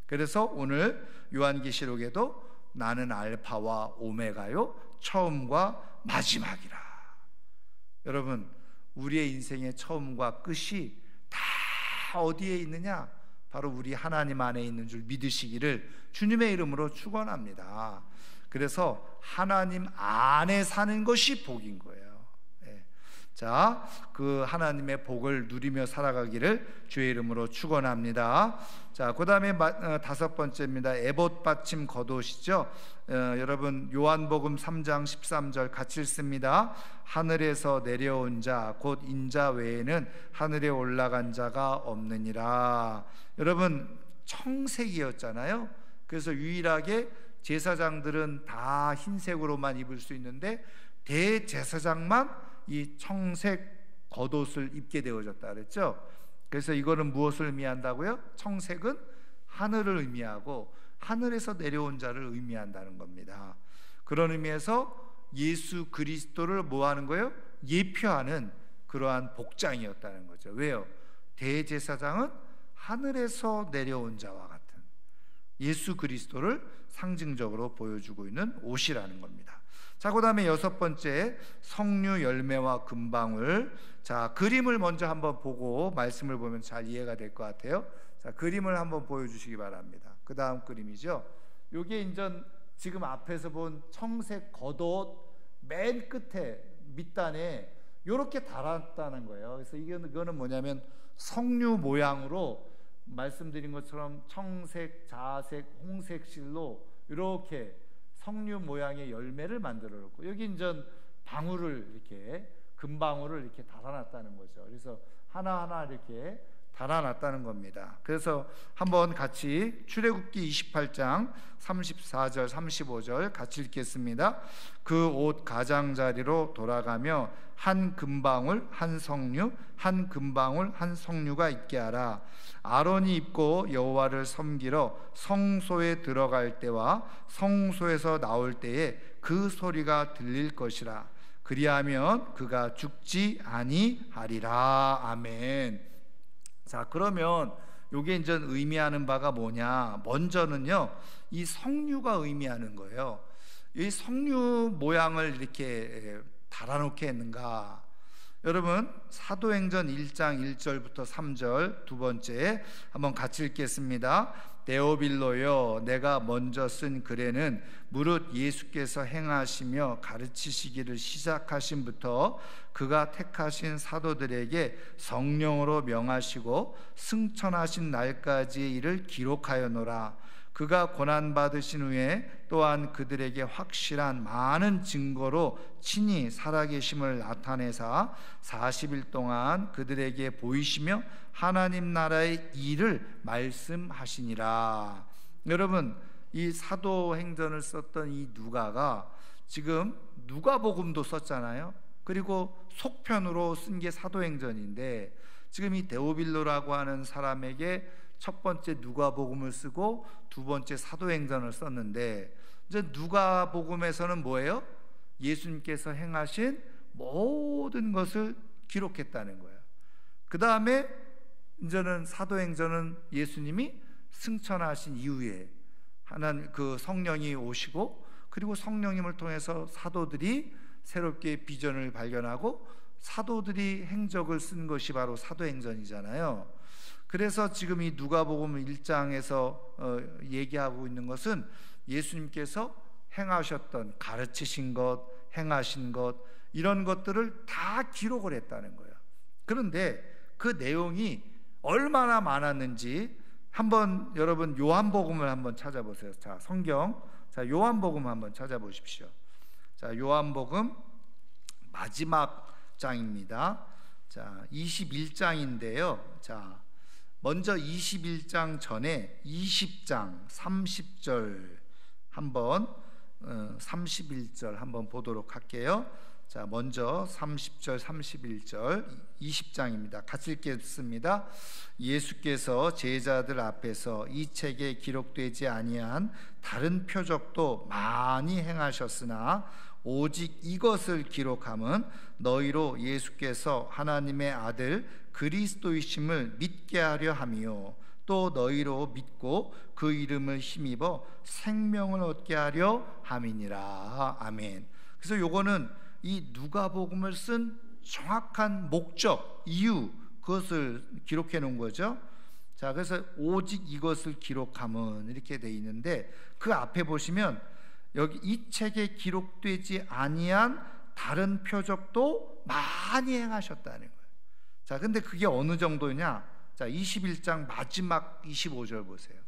그래서 오늘 요한계시록에도 나는 알파와 오메가요 처음과 마지막이라. 여러분, 우리의 인생의 처음과 끝이 다 어디에 있느냐? 바로 우리 하나님 안에 있는 줄 믿으시기를 주님의 이름으로 축원합니다. 그래서 하나님 안에 사는 것이 복인 거예요. 자, 그 하나님의 복을 누리며 살아가기를 주의 이름으로 축원합니다. 자, 그 다음에 다섯 번째입니다. 에봇 받침 겉옷이죠. 여러분, 요한복음 3장 13절 같이 읽습니다. 하늘에서 내려온 자 곧 인자 외에는 하늘에 올라간 자가 없느니라. 여러분, 청색이었잖아요. 그래서 유일하게 제사장들은 다 흰색으로만 입을 수 있는데 대제사장만 이 청색 겉옷을 입게 되어졌다 그랬죠. 그래서 이거는 무엇을 의미한다고요? 청색은 하늘을 의미하고 하늘에서 내려온 자를 의미한다는 겁니다. 그런 의미에서 예수 그리스도를 뭐 하는 거예요? 예표하는 그러한 복장이었다는 거죠. 왜요? 대제사장은 하늘에서 내려온 자와 같은 예수 그리스도를 상징적으로 보여주고 있는 옷이라는 겁니다. 자, 그 다음에 여섯 번째, 석류 열매와 금방울. 자, 그림을 먼저 한번 보고 말씀을 보면 잘 이해가 될 것 같아요. 자, 그림을 한번 보여주시기 바랍니다. 그 다음 그림이죠. 요게 인전 지금 앞에서 본 청색 겉옷 맨 끝에 밑단에 요렇게 달았다는 거예요. 그래서 이거는 뭐냐면 석류 모양으로 말씀드린 것처럼 청색, 자색, 홍색 실로 이렇게 석류 모양의 열매를 만들어 놓고, 여기 이제 방울을 이렇게 금방울을 이렇게 달아놨다는 거죠. 그래서 하나하나 이렇게 달아놨다는 겁니다. 그래서 한번 같이 출애굽기 28장 34절 35절 같이 읽겠습니다. 그 옷 가장자리로 돌아가며 한 금방울 한 석류 한 금방울 한 석류가 있게 하라. 아론이 입고 여호와를 섬기러 성소에 들어갈 때와 성소에서 나올 때에 그 소리가 들릴 것이라. 그리하면 그가 죽지 아니하리라. 아멘. 자, 그러면 요게 이제 의미하는 바가 뭐냐? 먼저는요, 이 석류가 의미하는 거예요. 이 석류 모양을 이렇게 달아놓게 했는가? 여러분, 사도행전 1장 1절부터 3절 두 번째 한번 같이 읽겠습니다. 데오빌로여, 내가 먼저 쓴 글에는 무릇 예수께서 행하시며 가르치시기를 시작하신부터 그가 택하신 사도들에게 성령으로 명하시고 승천하신 날까지의 일을 기록하였노라. 그가 고난받으신 후에 또한 그들에게 확실한 많은 증거로 친히 살아계심을 나타내사 40일 동안 그들에게 보이시며 하나님 나라의 일을 말씀하시니라. 여러분, 이 사도행전을 썼던 이 누가가 지금 누가복음도 썼잖아요. 그리고 속편으로 쓴 게 사도행전인데, 지금 이 데오빌로라고 하는 사람에게 첫 번째 누가복음을 쓰고 두 번째 사도행전을 썼는데, 이제 누가복음에서는 뭐예요? 예수님께서 행하신 모든 것을 기록했다는 거예요. 그 다음에 이제는 사도행전은 예수님이 승천하신 이후에 하나님 그 성령이 오시고, 그리고 성령님을 통해서 사도들이 새롭게 비전을 발견하고 사도들이 행적을 쓴 것이 바로 사도행전이잖아요. 그래서 지금 이 누가복음 1장에서 얘기하고 있는 것은 예수님께서 행하셨던, 가르치신 것, 행하신 것, 이런 것들을 다 기록을 했다는 거예요. 그런데 그 내용이 얼마나 많았는지 한번 여러분 요한복음을 한번 찾아보세요. 자, 성경, 자, 요한복음 한번 찾아보십시오. 자, 요한복음 마지막 장입니다. 자, 21장인데요. 자, 먼저 21장 전에 20장 30절 한번 31절 한번 보도록 할게요. 자, 먼저 30절 31절 20장입니다. 같이 읽겠습니다. 예수께서 제자들 앞에서 이 책에 기록되지 아니한 다른 표적도 많이 행하셨으나 오직 이것을 기록함은 너희로 예수께서 하나님의 아들 그리스도이심을 믿게 하려 함이요 또 너희로 믿고 그 이름을 힘입어 생명을 얻게 하려 함이니라. 아멘. 그래서 요거는 이 누가복음을 쓴 정확한 목적, 이유, 그것을 기록해 놓은 거죠. 자, 그래서 오직 이것을 기록함은 이렇게 돼 있는데, 그 앞에 보시면 여기 이 책에 기록되지 아니한 다른 표적도 많이 행하셨다는 거예요. 자, 근데 그게 어느 정도냐? 자, 21장 마지막 25절 보세요.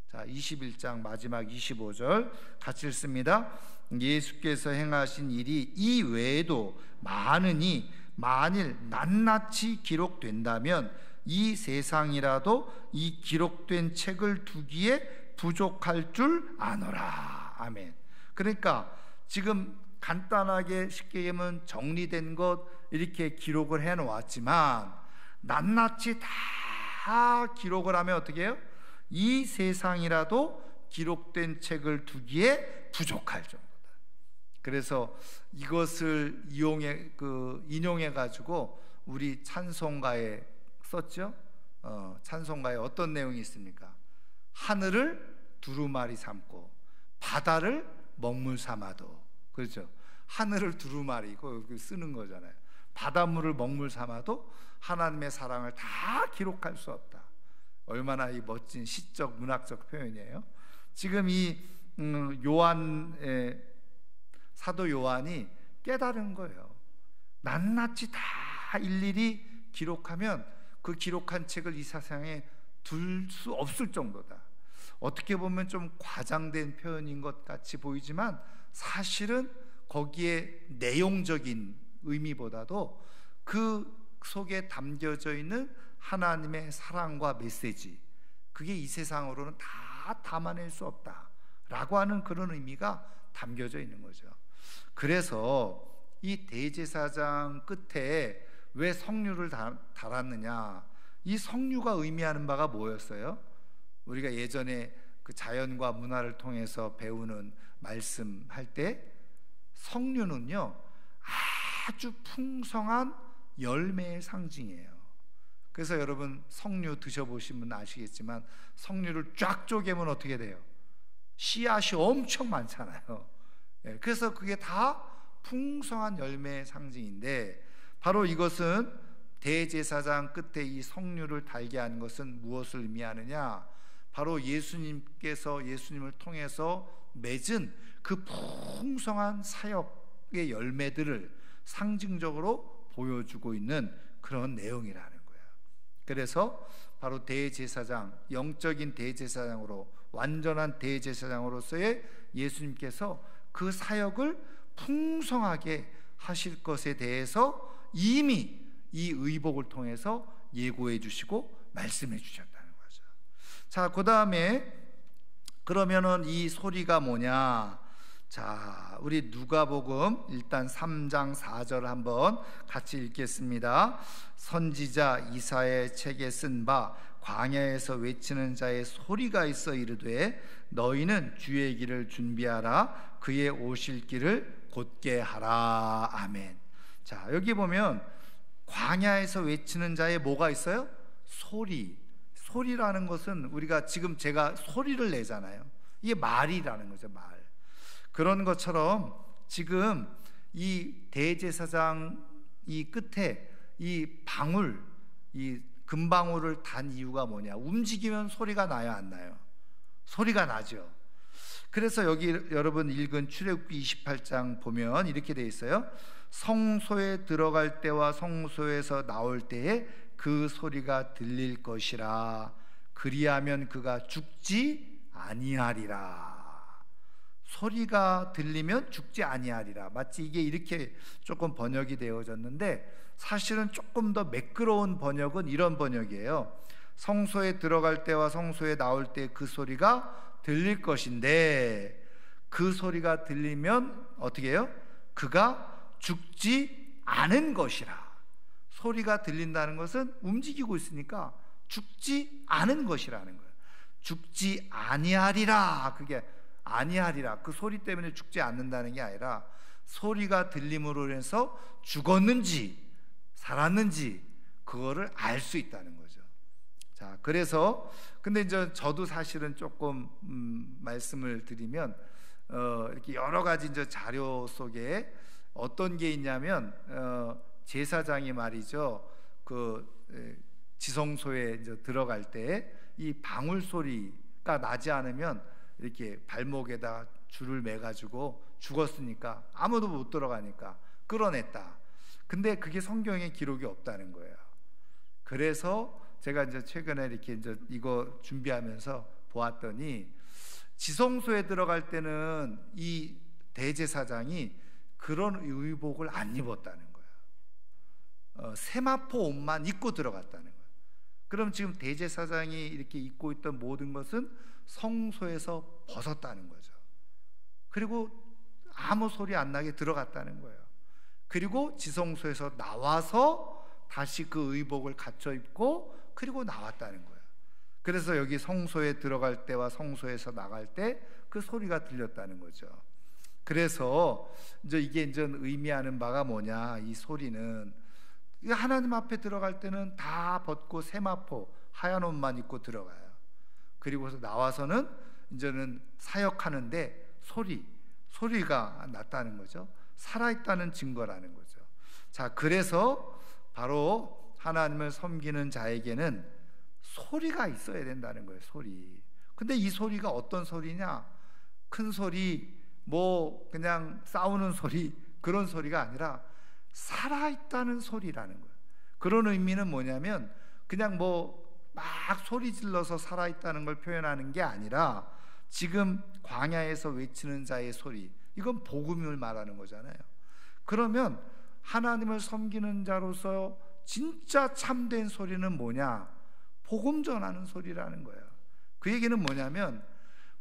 자, 21장 마지막 25절 같이 읽습니다. 예수께서 행하신 일이 이 외에도 많으니 만일 낱낱이 기록된다면 이 세상이라도 이 기록된 책을 두기에 부족할 줄 아노라. 아멘. 그러니까 지금 간단하게 쉽게 얘기하면 정리된 것 이렇게 기록을 해 놓았지만 낱낱이 다 기록을 하면 어떻게 해요? 이 세상이라도 기록된 책을 두기에 부족할 정도다. 그래서 이것을 인용해 가지고 우리 찬송가에 썼죠. 찬송가에 어떤 내용이 있습니까? 하늘을 두루마리 삼고 바다를 먹물 삼아도, 그렇죠? 하늘을 두루마리 이거 쓰는 거잖아요. 바닷물을 먹물 삼아도 하나님의 사랑을 다 기록할 수 없다. 얼마나 이 멋진 시적 문학적 표현이에요. 지금 이 사도 요한이 깨달은 거예요. 낱낱이 다 일일이 기록하면 그 기록한 책을 이 세상에 둘 수 없을 정도다. 어떻게 보면 좀 과장된 표현인 것 같이 보이지만 사실은 거기에 내용적인 의미보다도 그 속에 담겨져 있는 하나님의 사랑과 메시지, 그게 이 세상으로는 다 담아낼 수 없다라고 하는 그런 의미가 담겨져 있는 거죠. 그래서 이 대제사장 끝에 왜 성류를 달았느냐? 이 성류가 의미하는 바가 뭐였어요? 우리가 예전에 그 자연과 문화를 통해서 배우는 말씀할 때 성류는요 아주 풍성한 열매의 상징이에요. 그래서 여러분 석류 드셔보신 분 아시겠지만 석류를 쫙 쪼개면 어떻게 돼요? 씨앗이 엄청 많잖아요. 그래서 그게 다 풍성한 열매의 상징인데, 바로 이것은 대제사장 끝에 이 석류를 달게 한 것은 무엇을 의미하느냐? 바로 예수님을 통해서 맺은 그 풍성한 사역의 열매들을 상징적으로 보여주고 있는 그런 내용이라는 거예요. 그래서 바로 대제사장, 영적인 대제사장으로, 완전한 대제사장으로서의 예수님께서 그 사역을 풍성하게 하실 것에 대해서 이미 이 의복을 통해서 예고해 주시고 말씀해 주셨다는 거죠. 자, 그 다음에 그러면은 이 소리가 뭐냐? 자, 우리 누가복음 일단 3장 4절 한번 같이 읽겠습니다. 선지자 이사야의 책에 쓴 바 광야에서 외치는 자의 소리가 있어 이르되 너희는 주의 길을 준비하라, 그의 오실 길을 곧게 하라. 아멘. 자, 여기 보면 광야에서 외치는 자의 뭐가 있어요? 소리라는 것은 우리가 지금 제가 소리를 내잖아요. 이게 말이라는 거죠, 말. 그런 것처럼 지금 이 대제사장 이 끝에 이 방울, 이 금방울을 단 이유가 뭐냐? 움직이면 소리가 나요, 안 나요? 소리가 나죠. 그래서 여기 여러분 읽은 출애굽기 28장 보면 이렇게 돼 있어요. 성소에 들어갈 때와 성소에서 나올 때에 그 소리가 들릴 것이라. 그리하면 그가 죽지 아니하리라. 소리가 들리면 죽지 아니하리라. 마치 이게 이렇게 조금 번역이 되어졌는데, 사실은 조금 더 매끄러운 번역은 이런 번역이에요. 성소에 들어갈 때와 성소에 나올 때 그 소리가 들릴 것인데, 그 소리가 들리면 어떻게 해요? 그가 죽지 않은 것이라. 소리가 들린다는 것은 움직이고 있으니까 죽지 않은 것이라는 거예요. 죽지 아니하리라. 그게 아니하리라, 그 소리 때문에 죽지 않는다는 게 아니라 소리가 들림으로 인해서 죽었는지 살았는지 그거를 알 수 있다는 거죠. 자, 그래서 근데 이제 저도 사실은 조금 말씀을 드리면 이렇게 여러 가지 이제 자료 속에 어떤 게 있냐면 제사장이 말이죠, 그 지성소에 이제 들어갈 때 이 방울 소리가 나지 않으면 이렇게 발목에다 줄을 매가지고 죽었으니까 아무도 못 들어가니까 끌어냈다. 근데 그게 성경에 기록이 없다는 거예요. 그래서 제가 이제 최근에 이렇게 이제 이거 준비하면서 보았더니 지성소에 들어갈 때는 이 대제사장이 그런 의복을 안 입었다는 거예요. 세마포 옷만 입고 들어갔다는 거예요. 그럼 지금 대제사장이 이렇게 입고 있던 모든 것은 성소에서 벗었다는 거죠. 그리고 아무 소리 안 나게 들어갔다는 거예요. 그리고 지성소에서 나와서 다시 그 의복을 갖춰 입고 그리고 나왔다는 거예요. 그래서 여기 성소에 들어갈 때와 성소에서 나갈 때 그 소리가 들렸다는 거죠. 그래서 이제 이게 이제 의미하는 바가 뭐냐? 이 소리는 하나님 앞에 들어갈 때는 다 벗고 세마포 하얀 옷만 입고 들어가요. 그리고서 나와서는 이제는 사역하는데 소리가 났다는 거죠. 살아있다는 증거라는 거죠. 자, 그래서 바로 하나님을 섬기는 자에게는 소리가 있어야 된다는 거예요. 소리. 근데 이 소리가 어떤 소리냐? 큰 소리, 뭐 그냥 싸우는 소리, 그런 소리가 아니라 살아있다는 소리라는 거예요. 그런 의미는 뭐냐면 그냥 뭐 막 소리 질러서 살아있다는 걸 표현하는 게 아니라 지금 광야에서 외치는 자의 소리, 이건 복음을 말하는 거잖아요. 그러면 하나님을 섬기는 자로서 진짜 참된 소리는 뭐냐? 복음 전하는 소리라는 거예요. 그 얘기는 뭐냐면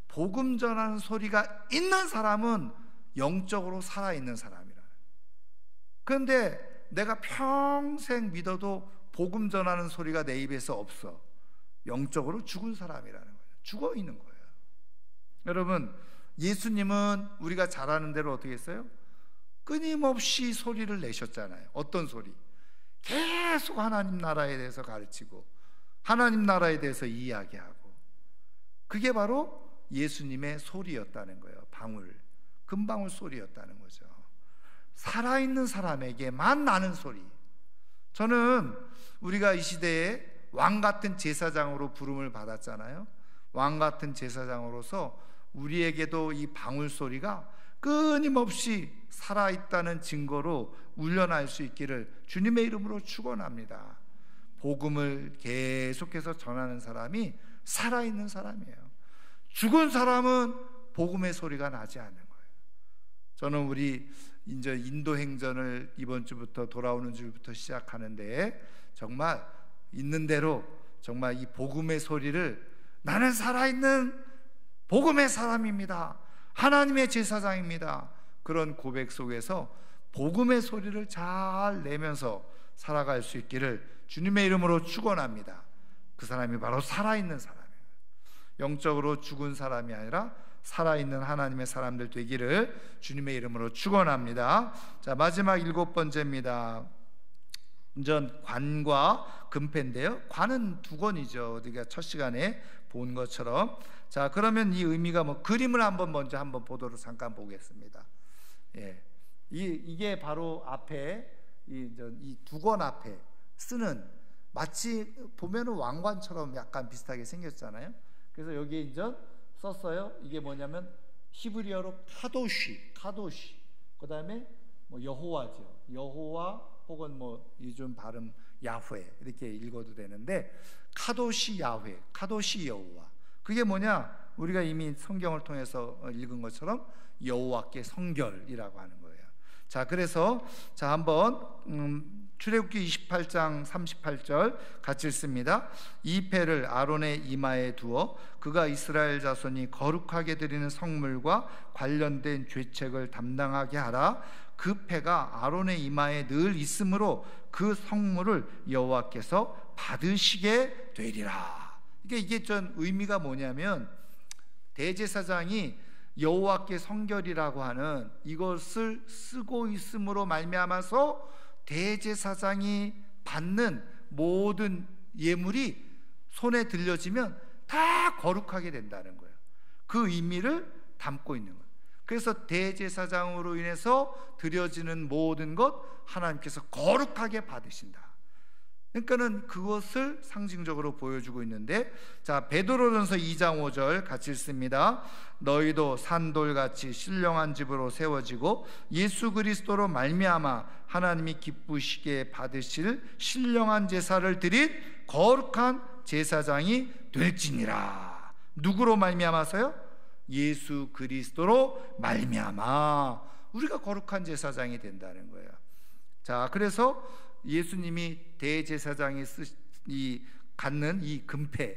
복음 전하는 소리가 있는 사람은 영적으로 살아있는 사람이라. 그런데 내가 평생 믿어도 복음 전하는 소리가 내 입에서 없어. 영적으로 죽은 사람이라는 거예요. 죽어 있는 거예요. 여러분, 예수님은 우리가 잘 아는 대로 어떻게 했어요? 끊임없이 소리를 내셨잖아요. 어떤 소리? 계속 하나님 나라에 대해서 가르치고 하나님 나라에 대해서 이야기하고, 그게 바로 예수님의 소리였다는 거예요. 금방울 소리였다는 거죠. 살아있는 사람에게만 나는 소리. 저는 우리가 이 시대에 왕같은 제사장으로 부름을 받았잖아요. 왕같은 제사장으로서 우리에게도 이 방울 소리가 끊임없이 살아있다는 증거로 울려날 수 있기를 주님의 이름으로 축원합니다. 복음을 계속해서 전하는 사람이 살아있는 사람이에요. 죽은 사람은 복음의 소리가 나지 않는 거예요. 저는 우리 이제 인도 행전을 이번 주부터 돌아오는 주부터 시작하는데 정말 있는 대로 정말 이 복음의 소리를 나는 살아있는 복음의 사람입니다. 하나님의 제사장입니다. 그런 고백 속에서 복음의 소리를 잘 내면서 살아갈 수 있기를 주님의 이름으로 축원합니다. 그 사람이 바로 살아있는 사람이에요. 영적으로 죽은 사람이 아니라 살아있는 하나님의 사람들 되기를 주님의 이름으로 축원합니다. 자, 마지막 7번째입니다. 관과 금패인데요. 관은 두건이죠. 우리가 첫 시간에 본 것처럼. 자, 그러면 이 의미가 그림을 먼저 한번 보도록 잠깐 보겠습니다. 예, 이게 바로 앞에 이 두건 앞에 쓰는, 마치 보면은 왕관처럼 약간 비슷하게 생겼잖아요. 그래서 여기에 이제 썼어요. 이게 뭐냐면 히브리어로 카도시. 그 다음에 여호와죠. 여호와 혹은 요즘 발음 야훼 이렇게 읽어도 되는데, 카도시 야훼, 카도시 여호와. 그게 뭐냐? 우리가 이미 성경을 통해서 읽은 것처럼 여호와께 성결이라고 하는 거예요. 자, 그래서 한번 출애굽기 28장 38절 같이 읽습니다. 이 패를 아론의 이마에 두어 그가 이스라엘 자손이 거룩하게 드리는 성물과 관련된 죄책을 담당하게 하라. 그 패가 아론의 이마에 늘 있으므로 그 성물을 여호와께서 받으시게 되리라. 이게 전 의미가 뭐냐면, 대제사장이 여호와께 성결이라고 하는 이것을 쓰고 있음으로 말미암아서 대제사장이 받는 모든 예물이 손에 들려지면 다 거룩하게 된다는 거예요. 그 의미를 담고 있는 거예요. 그래서 대제사장으로 인해서 드려지는 모든 것 하나님께서 거룩하게 받으신다. 그러니까는 그것을 상징적으로 보여주고 있는데, 자, 베드로전서 2장 5절 같이 읽습니다. 너희도 산돌같이 신령한 집으로 세워지고 예수 그리스도로 말미암아 하나님이 기쁘시게 받으실 신령한 제사를 드린 거룩한 제사장이 될지니라. 누구로 말미암아서요? 예수 그리스도로 말미암아 우리가 거룩한 제사장이 된다는 거예요. 자, 그래서 예수님이 대제사장이 갖는 이 금패,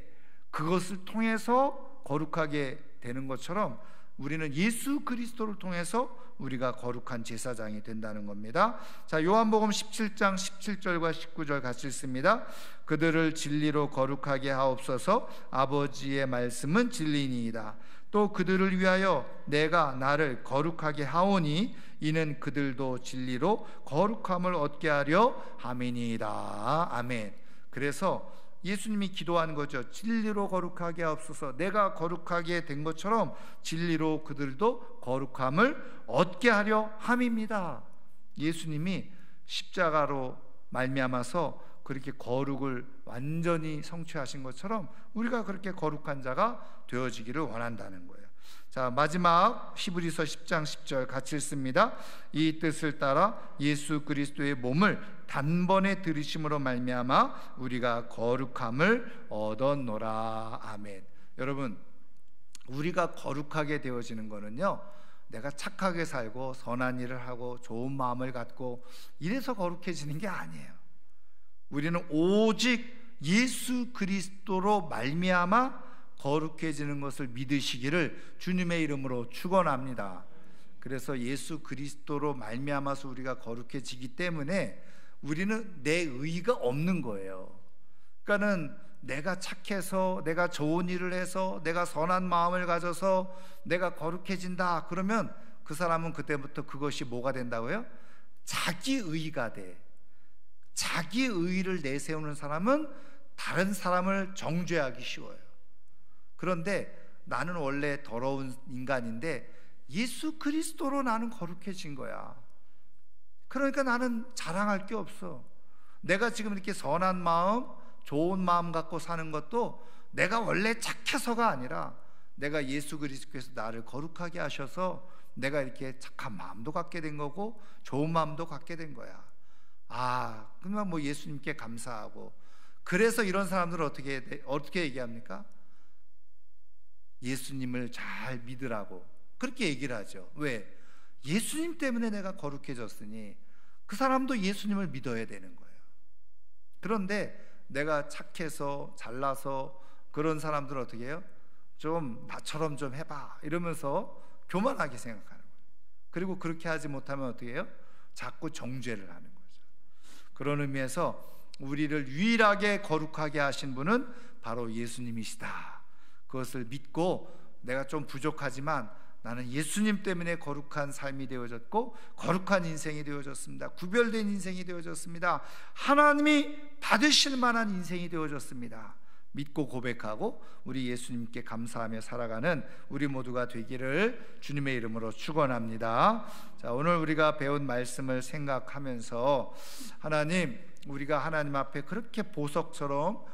그것을 통해서 거룩하게 되는 것처럼 우리는 예수 그리스도를 통해서 우리가 거룩한 제사장이 된다는 겁니다. 자, 요한복음 17장 17절과 19절 같이 읽습니다. 그들을 진리로 거룩하게 하옵소서. 아버지의 말씀은 진리니이다. 또 그들을 위하여 내가 나를 거룩하게 하오니 이는 그들도 진리로 거룩함을 얻게 하려 함이니이다. 아멘. 그래서 예수님이 기도하는 거죠. 진리로 거룩하게 하옵소서. 내가 거룩하게 된 것처럼 진리로 그들도 거룩함을 얻게 하려 함입니다. 예수님이 십자가로 말미암아서 그렇게 거룩을 완전히 성취하신 것처럼 우리가 그렇게 거룩한 자가 되어지기를 원한다는 거예요. 자, 마지막 히브리서 10장 10절 같이 읽습니다. 이 뜻을 따라 예수 그리스도의 몸을 단번에 들이심으로 말미암아 우리가 거룩함을 얻었노라. 아멘. 여러분, 우리가 거룩하게 되어지는 거는요, 내가 착하게 살고 선한 일을 하고 좋은 마음을 갖고 이래서 거룩해지는 게 아니에요. 우리는 오직 예수 그리스도로 말미암아 거룩해지는 것을 믿으시기를 주님의 이름으로 축원합니다. 그래서 예수 그리스도로 말미암아서 우리가 거룩해지기 때문에 우리는 내 의가 없는 거예요. 그러니까는 내가 착해서, 내가 좋은 일을 해서, 내가 선한 마음을 가져서 내가 거룩해진다 그러면 그 사람은 그때부터 그것이 뭐가 된다고요? 자기 의가 돼. 자기 의를 내세우는 사람은 다른 사람을 정죄하기 쉬워요. 그런데 나는 원래 더러운 인간인데 예수 그리스도로 나는 거룩해진 거야. 그러니까 나는 자랑할 게 없어. 내가 지금 이렇게 선한 마음, 좋은 마음 갖고 사는 것도 내가 원래 착해서가 아니라 내가 예수 그리스도께서 나를 거룩하게 하셔서 내가 이렇게 착한 마음도 갖게 된 거고 좋은 마음도 갖게 된 거야. 그러면 뭐 예수님께 감사하고. 그래서 이런 사람들은 어떻게 얘기합니까? 예수님을 잘 믿으라고 그렇게 얘기를 하죠. 왜? 예수님 때문에 내가 거룩해졌으니 그 사람도 예수님을 믿어야 되는 거예요. 그런데 내가 착해서 잘나서 그런 사람들은 어떻게 해요? 좀 나처럼 좀 해봐 이러면서 교만하게 생각하는 거예요. 그리고 그렇게 하지 못하면 어떻게 해요? 자꾸 정죄를 하는 거죠. 그런 의미에서 우리를 유일하게 거룩하게 하신 분은 바로 예수님이시다. 그것을 믿고 내가 좀 부족하지만 나는 예수님 때문에 거룩한 삶이 되어졌고 거룩한 인생이 되어졌습니다. 구별된 인생이 되어졌습니다. 하나님이 받으실 만한 인생이 되어졌습니다. 믿고 고백하고 우리 예수님께 감사하며 살아가는 우리 모두가 되기를 주님의 이름으로 축원합니다. 자, 오늘 우리가 배운 말씀을 생각하면서 하나님, 우리가 하나님 앞에 그렇게 보석처럼